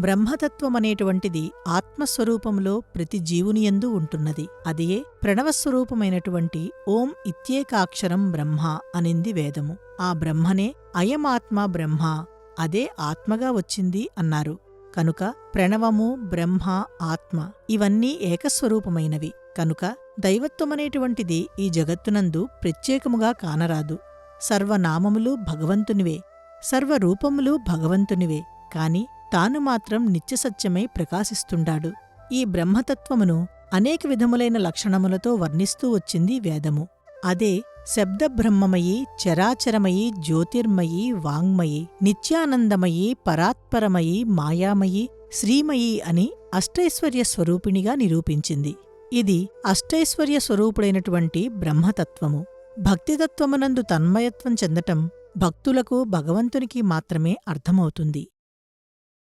బ్రహ్మతత్వమనేటువంటిది ఆత్మస్వరూపంలో ప్రతి జీవునియందు ఉంటున్నది. అదియే ప్రణవస్వరూపమైనటువంటి ఓం ఇత్యేకాక్షరం బ్రహ్మ అనింది వేదము. ఆ బ్రహ్మనే అయమాత్మ బ్రహ్మ, అదే ఆత్మగా వచ్చింది అన్నారు. కనుక ప్రణవము, బ్రహ్మ, ఆత్మ ఇవన్నీ ఏకస్వరూపమైనవి. కనుక దైవత్వమనేటువంటిది ఈ జగత్తునందు ప్రత్యేకముగా కానరాదు. సర్వనామములు భగవంతునివే, సర్వరూపములు భగవంతునివే, కాని తాను మాత్రం నిత్యసత్యమై ప్రకాశిస్తుండాడు. ఈ బ్రహ్మతత్వమును అనేక విధములైన లక్షణములతో వర్ణిస్తూ వచ్చింది వేదము. అదే శబ్దబ్రహ్మమయీ, చరాచరమయీ, జ్యోతిర్మయీ, వాంగ్మయీ, నిత్యానందమయీ, పరాత్పరమయీ, మాయామయీ, శ్రీమయీ అని అష్టైశ్వర్య స్వరూపిణిగా నిరూపించింది. ఇది అష్టైశ్వర్య స్వరూపుడైనటువంటి బ్రహ్మతత్వము. భక్తితత్వమునందు తన్మయత్వం చెందటం భక్తులకు భగవంతునికి మాత్రమే అర్థమవుతుంది.